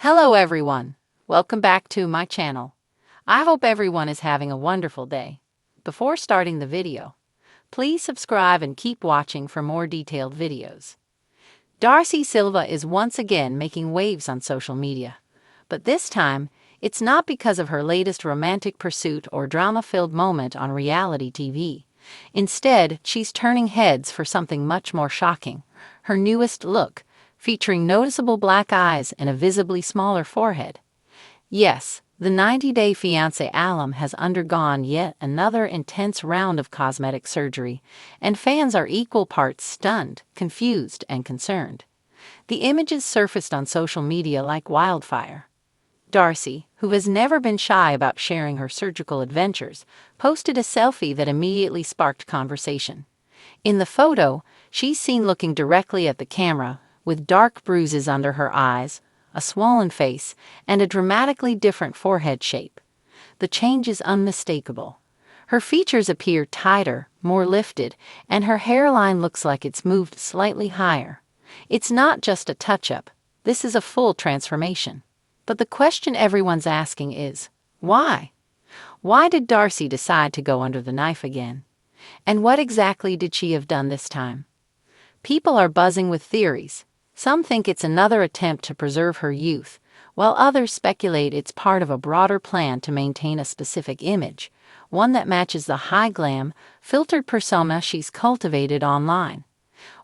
Hello everyone, welcome back to my channel. I hope everyone is having a wonderful day. Before starting the video, please subscribe and keep watching for more detailed videos. Darcey Silva is once again making waves on social media, but this time it's not because of her latest romantic pursuit or drama-filled moment on reality TV. Instead, she's turning heads for something much more shocking: her newest look, featuring noticeable black eyes and a visibly smaller forehead. Yes, the 90-day Fiancé alum has undergone yet another intense round of cosmetic surgery, and fans are equal parts stunned, confused, and concerned. The images surfaced on social media like wildfire. Darcey, who has never been shy about sharing her surgical adventures, posted a selfie that immediately sparked conversation. In the photo, she's seen looking directly at the camera, with dark bruises under her eyes, a swollen face, and a dramatically different forehead shape. The change is unmistakable. Her features appear tighter, more lifted, and her hairline looks like it's moved slightly higher. It's not just a touch-up, this is a full transformation. But the question everyone's asking is, why? Why did Darcey decide to go under the knife again? And what exactly did she have done this time? People are buzzing with theories. Some think it's another attempt to preserve her youth, while others speculate it's part of a broader plan to maintain a specific image, one that matches the high-glam, filtered persona she's cultivated online.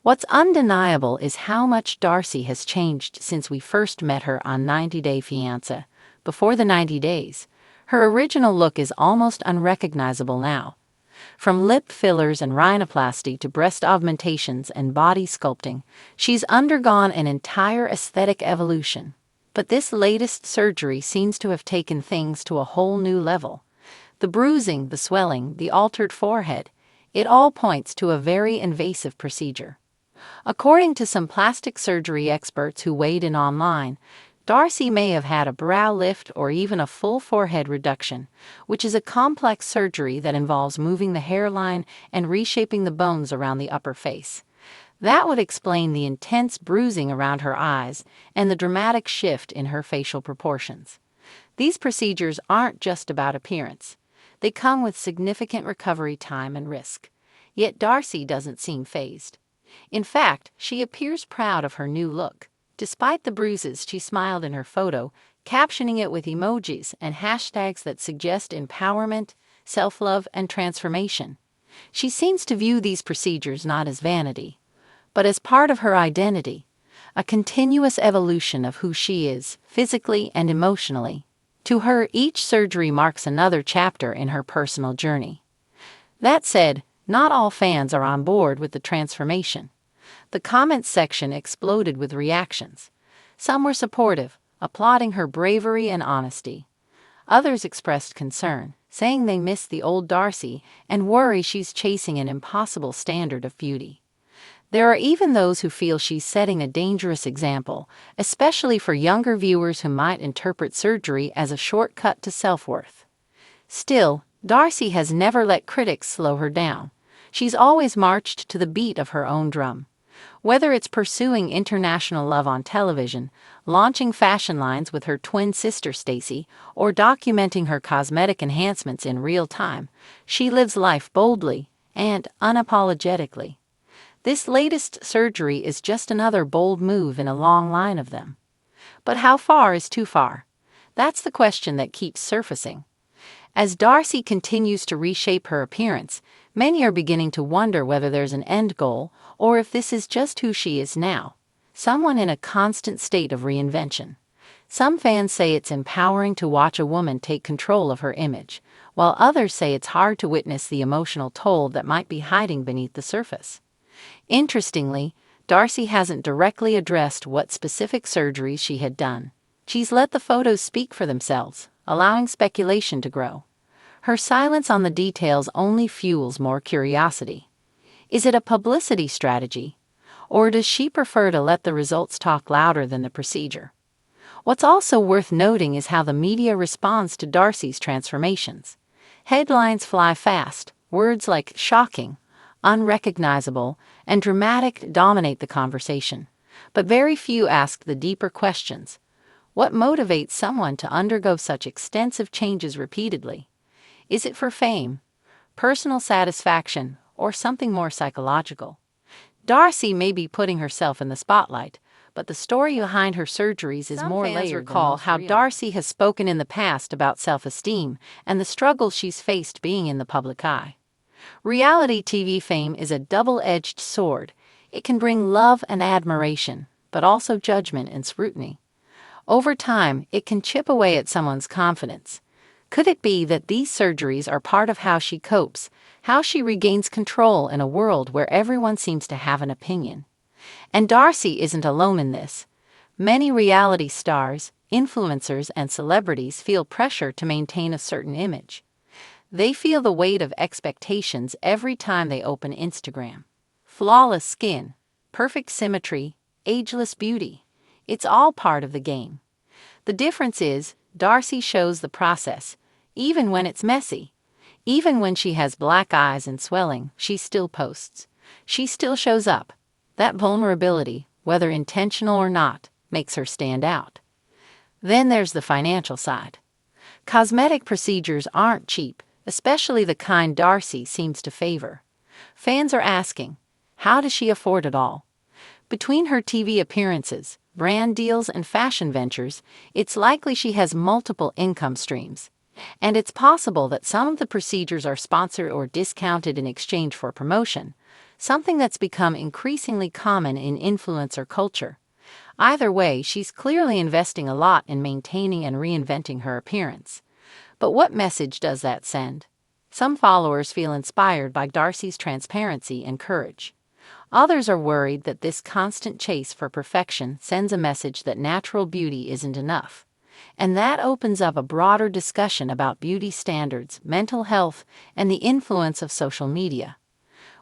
What's undeniable is how much Darcey has changed since we first met her on 90 Day Fiancé. Before the 90 days, her original look is almost unrecognizable now. From lip fillers and rhinoplasty to breast augmentations and body sculpting, she's undergone an entire aesthetic evolution. But this latest surgery seems to have taken things to a whole new level. The bruising, the swelling, the altered forehead, it all points to a very invasive procedure. According to some plastic surgery experts who weighed in online, Darcey may have had a brow lift or even a full forehead reduction, which is a complex surgery that involves moving the hairline and reshaping the bones around the upper face. That would explain the intense bruising around her eyes and the dramatic shift in her facial proportions. These procedures aren't just about appearance. They come with significant recovery time and risk. Yet Darcey doesn't seem fazed. In fact, she appears proud of her new look. Despite the bruises, she smiled in her photo, captioning it with emojis and hashtags that suggest empowerment, self-love, and transformation. She seems to view these procedures not as vanity, but as part of her identity, a continuous evolution of who she is, physically and emotionally. To her, each surgery marks another chapter in her personal journey. That said, not all fans are on board with the transformation. The comments section exploded with reactions. Some were supportive, applauding her bravery and honesty. Others expressed concern, saying they miss the old Darcey and worry she's chasing an impossible standard of beauty. There are even those who feel she's setting a dangerous example, especially for younger viewers who might interpret surgery as a shortcut to self-worth. Still, Darcey has never let critics slow her down. She's always marched to the beat of her own drum. Whether it's pursuing international love on television, launching fashion lines with her twin sister Stacey, or documenting her cosmetic enhancements in real time, she lives life boldly and unapologetically. This latest surgery is just another bold move in a long line of them. But how far is too far? That's the question that keeps surfacing. As Darcey continues to reshape her appearance, many are beginning to wonder whether there's an end goal or if this is just who she is now, someone in a constant state of reinvention. Some fans say it's empowering to watch a woman take control of her image, while others say it's hard to witness the emotional toll that might be hiding beneath the surface. Interestingly, Darcey hasn't directly addressed what specific surgeries she had done. She's let the photos speak for themselves, allowing speculation to grow. Her silence on the details only fuels more curiosity. Is it a publicity strategy? Or does she prefer to let the results talk louder than the procedure? What's also worth noting is how the media responds to Darcey's transformations. Headlines fly fast, words like shocking, unrecognizable, and dramatic dominate the conversation. But very few ask the deeper questions. What motivates someone to undergo such extensive changes repeatedly? Is it for fame, personal satisfaction, or something more psychological? Darcey may be putting herself in the spotlight, but the story behind her surgeries is more layered. Recall how Darcey has spoken in the past about self-esteem and the struggles she's faced being in the public eye. Reality TV fame is a double-edged sword. It can bring love and admiration, but also judgment and scrutiny. Over time, it can chip away at someone's confidence. Could it be that these surgeries are part of how she copes, how she regains control in a world where everyone seems to have an opinion? And Darcey isn't alone in this. Many reality stars, influencers, and celebrities feel pressure to maintain a certain image. They feel the weight of expectations every time they open Instagram. Flawless skin, perfect symmetry, ageless beauty. It's all part of the game. The difference is, Darcey shows the process, even when it's messy. Even when she has black eyes and swelling, she still posts. She still shows up. That vulnerability, whether intentional or not, makes her stand out. Then there's the financial side. Cosmetic procedures aren't cheap, especially the kind Darcey seems to favor. Fans are asking, how does she afford it all? Between her TV appearances, brand deals, and fashion ventures, it's likely she has multiple income streams. And it's possible that some of the procedures are sponsored or discounted in exchange for promotion, something that's become increasingly common in influencer culture. Either way, she's clearly investing a lot in maintaining and reinventing her appearance. But what message does that send? Some followers feel inspired by Darcey's transparency and courage. Others are worried that this constant chase for perfection sends a message that natural beauty isn't enough. And that opens up a broader discussion about beauty standards, mental health, and the influence of social media.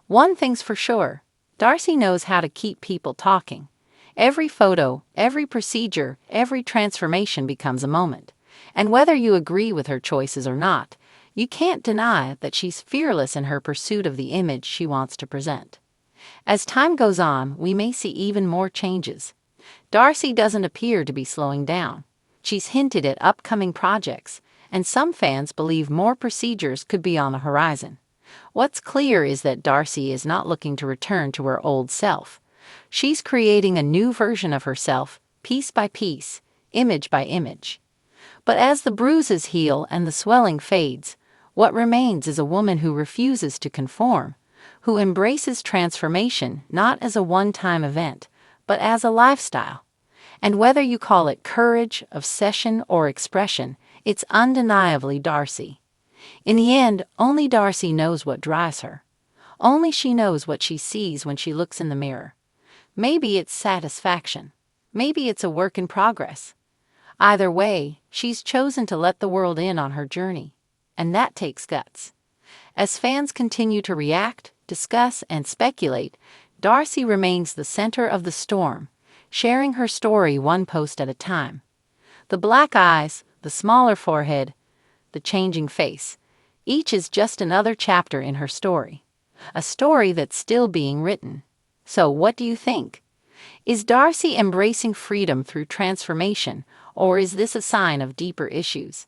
One thing's for sure, Darcey knows how to keep people talking. Every photo, every procedure, every transformation becomes a moment. And whether you agree with her choices or not, you can't deny that she's fearless in her pursuit of the image she wants to present. As time goes on, we may see even more changes. Darcey doesn't appear to be slowing down. She's hinted at upcoming projects, and some fans believe more procedures could be on the horizon. What's clear is that Darcey is not looking to return to her old self. She's creating a new version of herself, piece by piece, image by image. But as the bruises heal and the swelling fades, what remains is a woman who refuses to conform, who embraces transformation not as a one-time event, but as a lifestyle. And whether you call it courage, obsession, or expression, it's undeniably Darcey. In the end, only Darcey knows what drives her. Only she knows what she sees when she looks in the mirror. Maybe it's satisfaction. Maybe it's a work in progress. Either way, she's chosen to let the world in on her journey. And that takes guts. As fans continue to react, discuss, and speculate, Darcey remains the center of the storm, sharing her story one post at a time. The black eyes, the smaller forehead, the changing face, each is just another chapter in her story. A story that's still being written. So what do you think? Is Darcey embracing freedom through transformation, or is this a sign of deeper issues?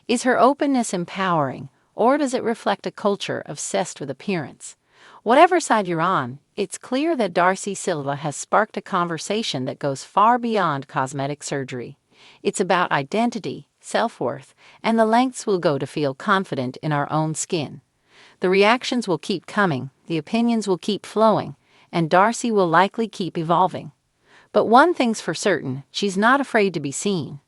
Is her openness empowering, or does it reflect a culture obsessed with appearance? Whatever side you're on, it's clear that Darcey Silva has sparked a conversation that goes far beyond cosmetic surgery. It's about identity, self-worth, and the lengths we'll go to feel confident in our own skin. The reactions will keep coming, the opinions will keep flowing, and Darcey will likely keep evolving. But one thing's for certain, she's not afraid to be seen.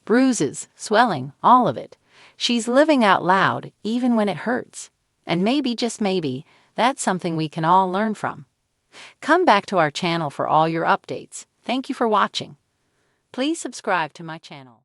Bruises, swelling, all of it. She's living out loud, even when it hurts. And maybe, just maybe, that's something we can all learn from. Come back to our channel for all your updates. Thank you for watching. Please subscribe to my channel.